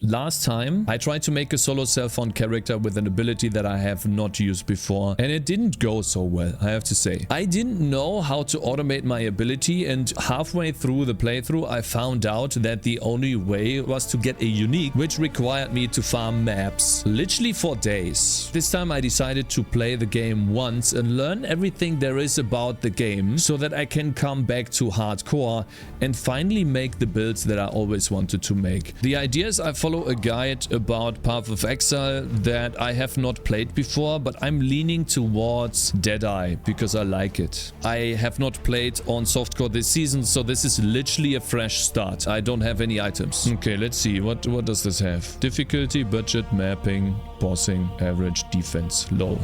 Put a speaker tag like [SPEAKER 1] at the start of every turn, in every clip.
[SPEAKER 1] Last time, I tried to make a solo self-found character with an ability that I have not used before, and it didn't go so well, I have to say. I didn't know how to automate my ability, and halfway through the playthrough, I found out that the only way was to get a unique, which required me to farm maps, literally for days. This time I decided to play the game once and learn everything there is about the game, so that I can come back to hardcore and finally make the builds that I always wanted to make. The idea is I follow a guide about Path of Exile that I have not played before, but I'm leaning towards Deadeye because I like it. I have not played on softcore this season, so this is literally a fresh start. I don't have any items. Okay, let's see. What does this have? Difficulty, budget, mapping, bossing, average, defense, low.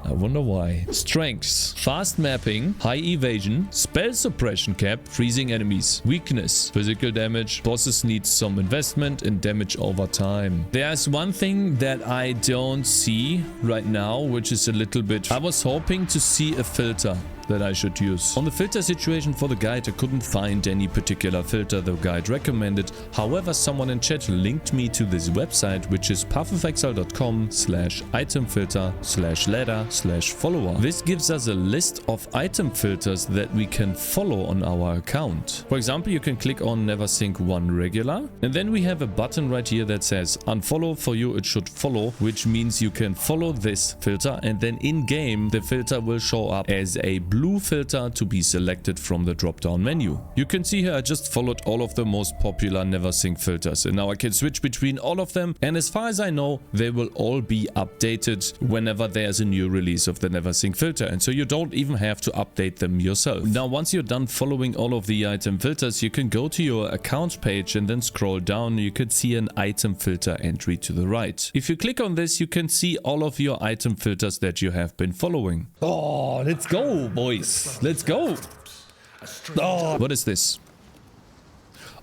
[SPEAKER 1] I wonder why. Strengths: fast mapping, high evasion, spell suppression cap, freezing enemies. Weakness: physical damage. Bosses need some investment and damage over time. There's one thing that I don't see right now, which is a little bit... I was hoping to see a filter that I should use. On the filter situation for the guide, I couldn't find any particular filter the guide recommended. However, someone in chat linked me to this website, which is pathofexile.com/itemfilter/ladder/follower. This gives us a list of item filters that we can follow on our account. For example, you can click on Never Sync 1 regular, and then we have a button right here that says unfollow. For you it should follow, which means you can follow this filter, and then in game the filter will show up as a blue filter to be selected from the drop-down menu. You can see here I just followed all of the most popular Never Sync filters, and now I can switch between all of them, and as far as I know they will all be updated whenever there's a new release of the Never Sync filter, and so you don't even have to update them yourself. Now once you're done following all of the item filters, you can go to your account page and then scroll down. You could see an item filter entry to the right. If you click on this, you can see all of your item filters that you have been following. Oh, let's go, boys. Let's go. Oh, what is this?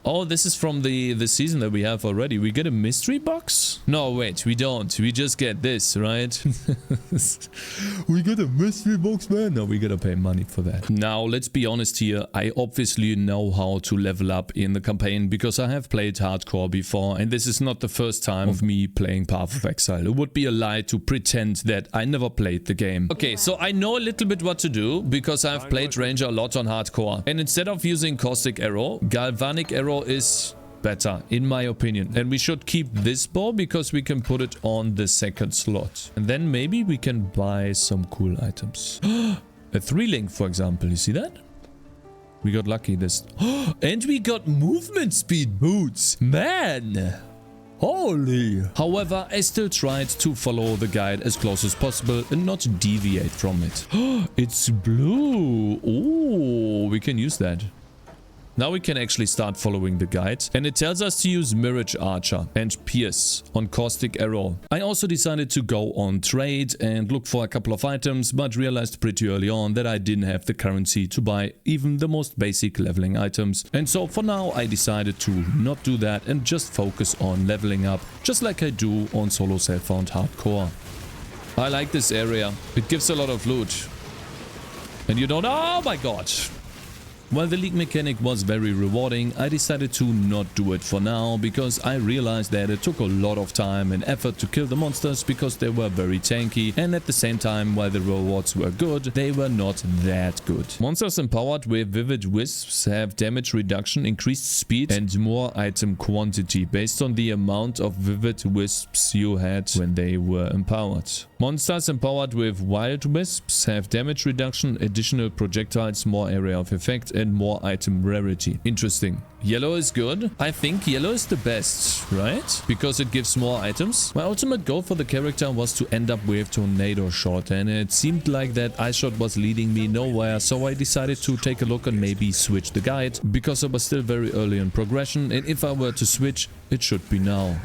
[SPEAKER 1] Oh, this is from the season that we have already. We get a mystery box? No, wait, we don't. We just get this, right? We get a mystery box, man? No, we gotta pay money for that. Now, let's be honest here. I obviously know how to level up in the campaign because I have played hardcore before, and this is not the first time of me playing Path of Exile. It would be a lie to pretend that I never played the game. Okay, so I know a little bit what to do because I've played Ranger a lot on hardcore. And instead of using caustic arrow, galvanic arrow is better in my opinion, and we should keep this bow because we can put it on the second slot, and then maybe we can buy some cool items. A 3-link, for example. You see that? We got lucky this. And we got movement speed boots, man. Holy. However, I still tried to follow the guide as close as possible and not deviate from it. It's blue. Oh, we can use that. Now we can actually start following the guide, and it tells us to use Mirage Archer and Pierce on Caustic Arrow. I also decided to go on trade and look for a couple of items, but realized pretty early on that I didn't have the currency to buy even the most basic leveling items. And so for now I decided to not do that and just focus on leveling up, just like I do on solo self-found hardcore. I like this area. It gives a lot of loot. And you don't... Oh my god! While the league mechanic was very rewarding, I decided to not do it for now because I realized that it took a lot of time and effort to kill the monsters because they were very tanky, and at the same time, while the rewards were good, they were not that good. Monsters empowered with vivid wisps have damage reduction, increased speed, and more item quantity based on the amount of vivid wisps you had when they were empowered. Monsters empowered with wild wisps have damage reduction, additional projectiles, more area of effect, and more item rarity. Interesting. Yellow is good. I think yellow is the best, right? Because it gives more items. My ultimate goal for the character was to end up with Tornado Shot, and it seemed like that Ice Shot was leading me nowhere, so I decided to take a look and maybe switch the guide, because I was still very early in progression, and if I were to switch, it should be now.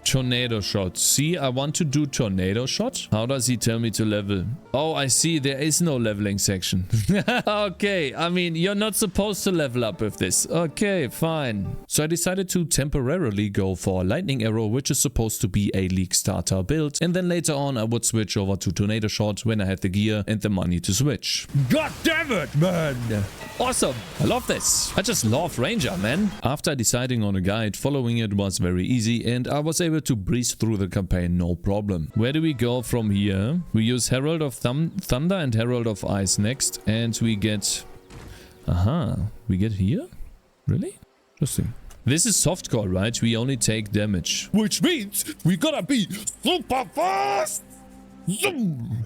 [SPEAKER 1] Tornado shot. See, I want to do tornado shot. How does he tell me to level? Oh, I see. There is no leveling section. Okay. I mean, you're not supposed to level up with this. Okay, fine. So I decided to temporarily go for lightning arrow, which is supposed to be a league starter build. And then later on, I would switch over to tornado shot when I had the gear and the money to switch. God damn it, man. Awesome. I love this. I just love Ranger, man. After deciding on a guide, following it was very easy and I was able to breeze through the campaign no problem. Where do we go from here? We use Herald of Thunder and Herald of Ice next and we get... Aha. We get here? Really? Interesting. This is softcore, right? We only take damage. Which means we gotta be super fast! Zoom!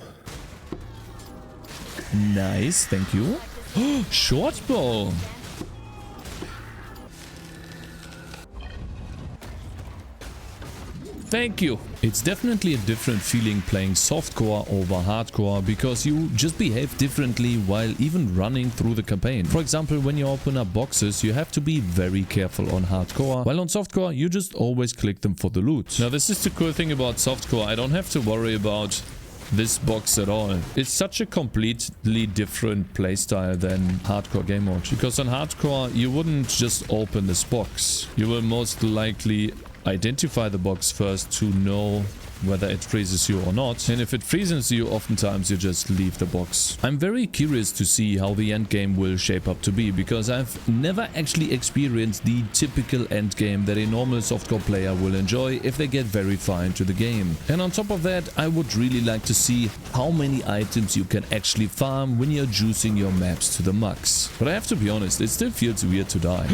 [SPEAKER 1] Nice, thank you. Short bow. Thank you. It's definitely a different feeling playing softcore over hardcore because you just behave differently while even running through the campaign. For example, when you open up boxes, you have to be very careful on hardcore, while on softcore, you just always click them for the loot. Now, this is the cool thing about softcore. I don't have to worry about this box at all. It's such a completely different playstyle than hardcore game mode. Because on hardcore, you wouldn't just open this box. You will most likely identify the box first to know whether it freezes you or not. And if it freezes you, oftentimes you just leave the box. I'm very curious to see how the endgame will shape up to be, because I've never actually experienced the typical endgame that a normal softcore player will enjoy if they get very far into the game. And on top of that, I would really like to see how many items you can actually farm when you're juicing your maps to the max. But I have to be honest, it still feels weird to die.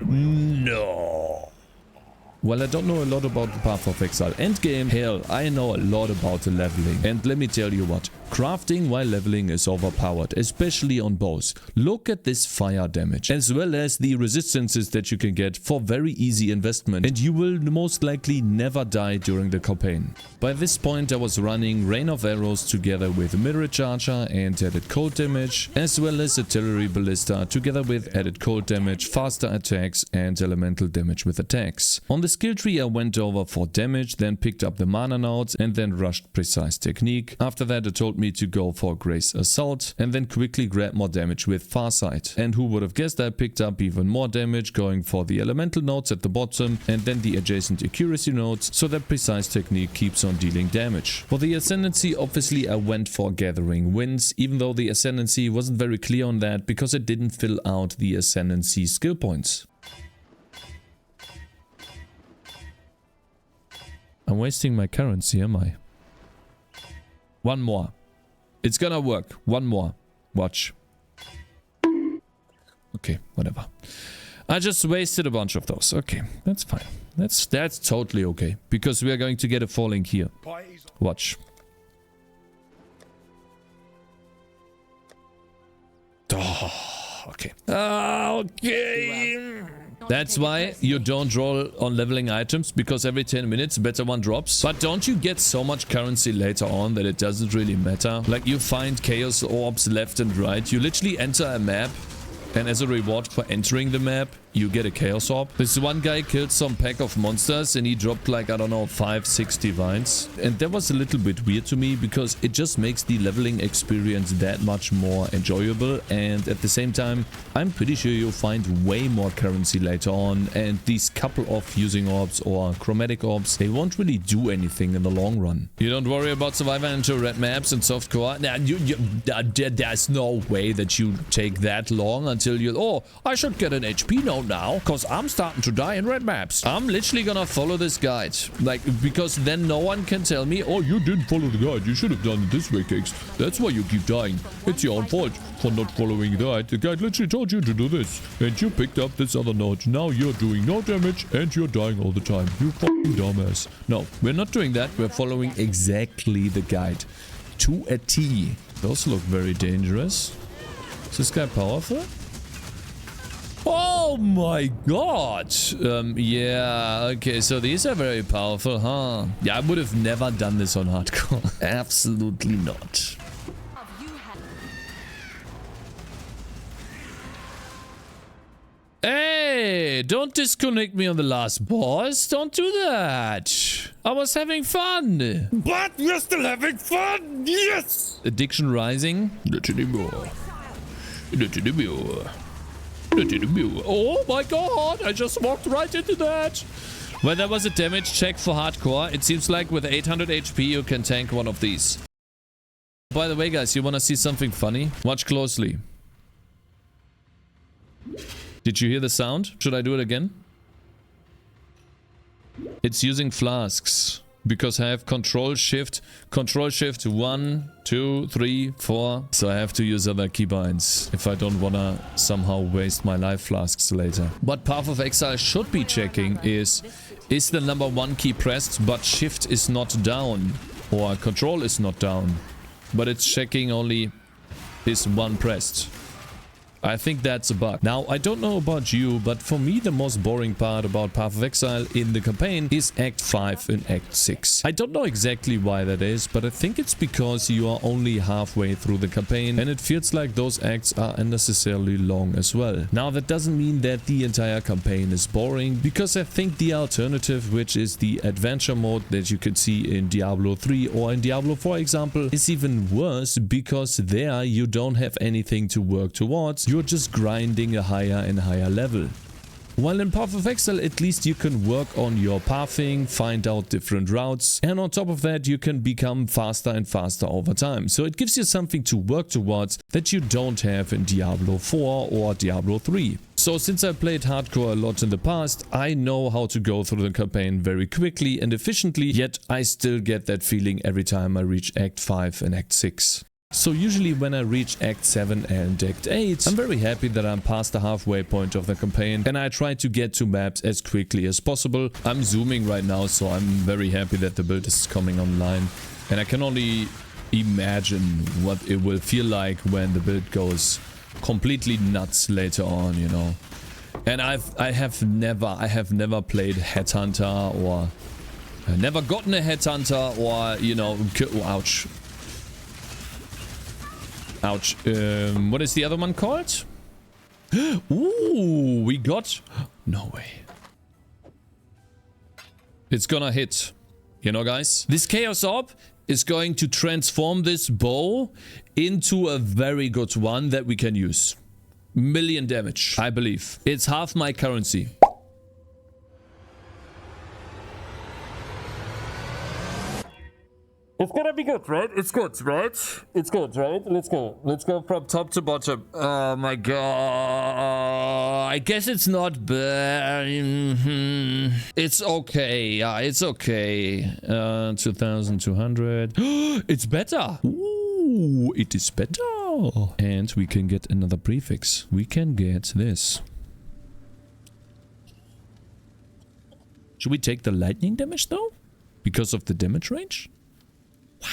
[SPEAKER 1] No. Well, I don't know a lot about the Path of Exile endgame. Hell, I know a lot about the leveling. And let me tell you what, crafting while leveling is overpowered, especially on bows. Look at this fire damage, as well as the resistances that you can get for very easy investment, and you will most likely never die during the campaign. By this point, I was running Rain of Arrows together with Mirror Charger and added cold damage, as well as Artillery Ballista together with added cold damage, faster attacks and elemental damage with attacks. On the skill tree, I went over for damage, then picked up the mana nodes and then rushed Precise Technique. After that, it told me to go for Grace Assault and then quickly grab more damage with Farsight. And who would have guessed I picked up even more damage going for the elemental nodes at the bottom and then the adjacent accuracy nodes, so that Precise Technique keeps on dealing damage. For the Ascendancy, obviously I went for Gathering Winds, even though the Ascendancy wasn't very clear on that because it didn't fill out the Ascendancy skill points. I'm wasting my currency, am I? One more. It's gonna work. One more. Watch. Okay, whatever. I just wasted a bunch of those. Okay, that's fine. That's totally okay. Because we are going to get a falling here. Watch. Oh, okay. Okay. That's why you don't roll on leveling items, because every 10 minutes a better one drops. But don't you get so much currency later on that it doesn't really matter? Like, you find chaos orbs left and right. You literally enter a map, and as a reward for entering the map, you get a chaos orb. This one guy killed some pack of monsters and he dropped like, I don't know, 5-6 divines. And that was a little bit weird to me because it just makes the leveling experience that much more enjoyable. And at the same time, I'm pretty sure you'll find way more currency later on. And these couple of fusing orbs or chromatic orbs, they won't really do anything in the long run. You don't worry about surviving into red maps and softcore. Nah, there's no way that you take that long until you... Oh, I should get an HP node now, because I'm starting to die in red maps. I'm literally gonna follow this guide. Like, because then no one can tell me, oh, you didn't follow the guide. You should have done it this way, Cakez. That's why you keep dying. It's your own fault for not following the guide. The guide literally told you to do this. And you picked up this other node. Now you're doing no damage and you're dying all the time. You fucking dumbass. No, we're not doing that. We're following exactly the guide. To a T. Those look very dangerous. Is this guy powerful? Oh my god! Yeah, okay, so these are very powerful, huh? Yeah, I would have never done this on hardcore. Absolutely not. Hey, Hey, don't disconnect me on the last boss. Don't do that. I was having fun.
[SPEAKER 2] But we're still having fun. Yes.
[SPEAKER 1] Addiction rising. Not anymore. Not anymore. Not anymore. Oh my god. I just walked right into that. Well, there was a damage check for hardcore. It seems like with 800 HP you can tank one of these. By the way, guys, you want to see something funny? Watch closely. Did you hear the sound? Should I do it again? It's using flasks. Because I have control shift 1, 2, 3, 4. So I have to use other keybinds if I don't wanna somehow waste my life flasks later. What Path of Exile should be checking is the number 1 key pressed but shift is not down or control is not down, but it's checking only is 1 pressed. I think that's a bug. Now, I don't know about you, but for me the most boring part about Path of Exile in the campaign is Act 5 and Act 6. I don't know exactly why that is, but I think it's because you are only halfway through the campaign and it feels like those acts are unnecessarily long as well. Now, that doesn't mean that the entire campaign is boring, because I think the alternative, which is the adventure mode that you can see in Diablo 3 or in Diablo 4 example, is even worse, because there you don't have anything to work towards. You're just grinding a higher and higher level. While in Path of Exile, at least you can work on your pathing, find out different routes, and on top of that you can become faster and faster over time. So it gives you something to work towards that you don't have in Diablo 4 or Diablo 3. So since I played hardcore a lot in the past, I know how to go through the campaign very quickly and efficiently, yet I still get that feeling every time I reach Act 5 and Act 6. So usually when I reach Act 7 and Act 8, I'm very happy that I'm past the halfway point of the campaign and I try to get to maps as quickly as possible. I'm zooming right now, so I'm very happy that the build is coming online. And I can only imagine what it will feel like when the build goes completely nuts later on, you know. And I have never played Headhunter, or never gotten a Headhunter, or, you know, ouch. Ouch. What is the other one called? Ooh, we got... No way. It's gonna hit. You know, guys? This Chaos Orb is going to transform this bow into a very good one that we can use. Million damage, I believe. It's half my currency.
[SPEAKER 2] It's gonna be good, right? It's good, right? It's good, right? Let's go. Let's go from top to bottom.
[SPEAKER 1] Oh my god. I guess it's not bad. It's okay. Yeah, it's okay. 2,200. It's better. Ooh, it is better. And we can get another prefix. We can get this. Should we take the lightning damage though? Because of the damage range? Wow.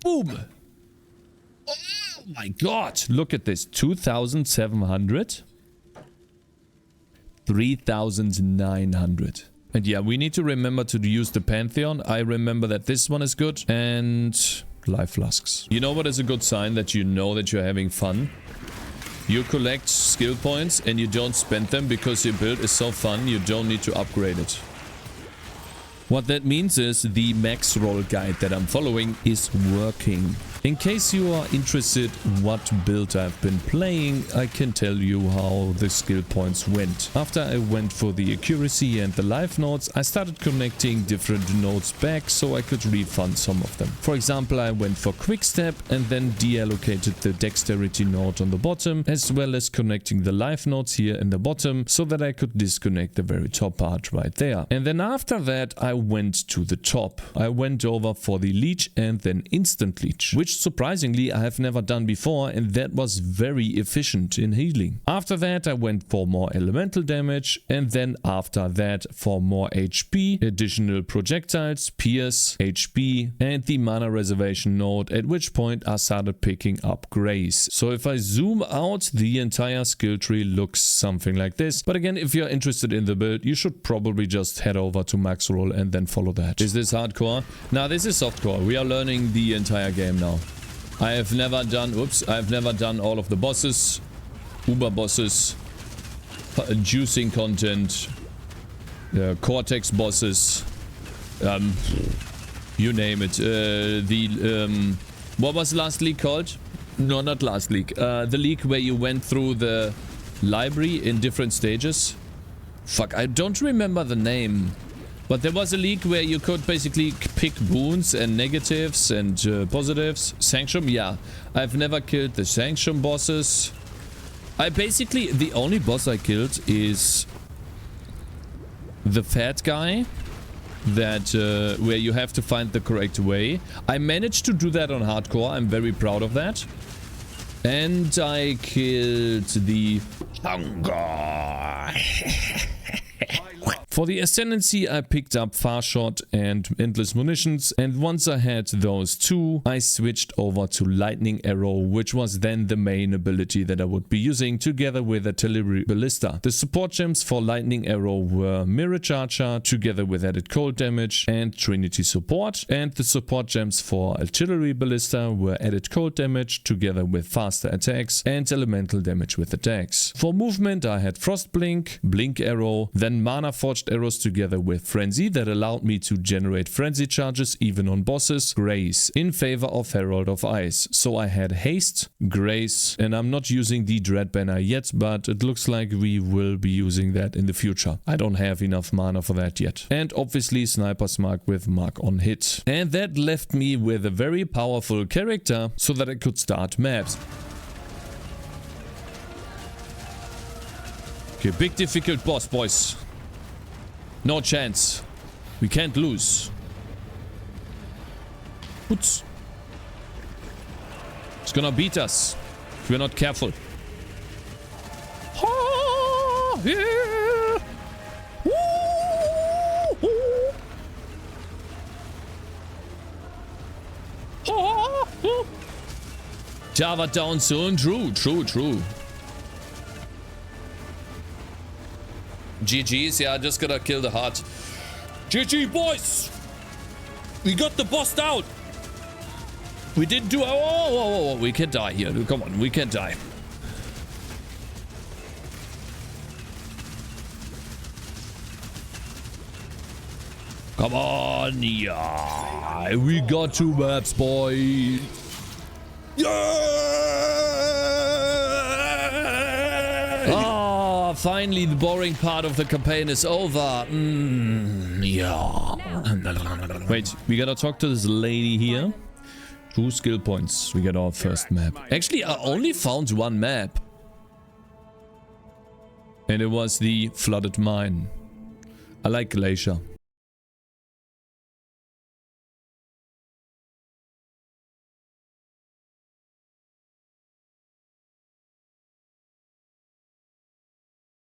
[SPEAKER 1] Boom. Oh my god. Look at this. 2,700. 3,900. And yeah, we need to remember to use the Pantheon. I remember that this one is good. And life flasks. You know what is a good sign that you know that you're having fun? You collect skill points and you don't spend them because your build is so fun you don't need to upgrade it. What that means is the max roll guide that I'm following is working. In case you are interested what build I've been playing, I can tell you how the skill points went. After I went for the accuracy and the life nodes, I started connecting different nodes back so I could refund some of them. For example, I went for quick step and then deallocated the dexterity node on the bottom, as well as connecting the life nodes here in the bottom so that I could disconnect the very top part right there. And then after that, I went to the top. I went over for the leech and then instant leech, which surprisingly I have never done before, and that was very efficient in healing. After that I went for more elemental damage, and then after that for more HP, additional projectiles, pierce, HP, and the mana reservation node, at which point I started picking up grace. So if I zoom out, the entire skill tree looks something like this. But again, if you're interested in the build, you should probably just head over to max roll and then follow that. Is this hardcore? Now this is softcore. We are learning the entire game now. I have never done all of the bosses, uber bosses. juicing content, cortex bosses, you name it. What was the last league called? No, not last league. The league where you went through the library in different stages. Fuck, I don't remember the name. But there was a league where you could basically pick boons and negatives and positives. Sanctum, yeah. I've never killed the Sanctum bosses. The only boss I killed is the fat guy. That, where you have to find the correct way. I managed to do that on hardcore. I'm very proud of that. And I killed the hunger. For the Ascendancy, I picked up Far Shot and Endless Munitions, and once I had those two, I switched over to Lightning Arrow, which was then the main ability that I would be using together with Artillery Ballista. The support gems for Lightning Arrow were Mirror Charger together with added cold damage and Trinity Support, and the support gems for Artillery Ballista were added cold damage together with faster attacks and elemental damage with attacks. For movement, I had Frost Blink, Blink Arrow, then Mana Forged Arrows together with Frenzy that allowed me to generate Frenzy charges even on bosses, Grace, in favor of Herald of Ice. So I had Haste, Grace, and I'm not using the Dread Banner yet, but it looks like we will be using that in the future. I don't have enough mana for that yet. And obviously Sniper's Mark with Mark on Hit. And that left me with a very powerful character so that I could start maps. Okay, big difficult boss, boys. No chance. We can't lose. Oops. It's gonna beat us if we're not careful. Oh, yeah. Woo, oh. Java down soon. True. GG's, yeah, just gotta kill the heart. GG, boys! We got the boss down! We didn't do... Oh, we can die here. Come on, we can die. Come on, yeah! We got 2 maps, boys! Yeah! Finally, the boring part of the campaign is over. Yeah. Wait, we gotta talk to this lady here. 2 skill points. We get our first map. Actually, I only found 1 map. And it was the flooded mine. I like Glacier.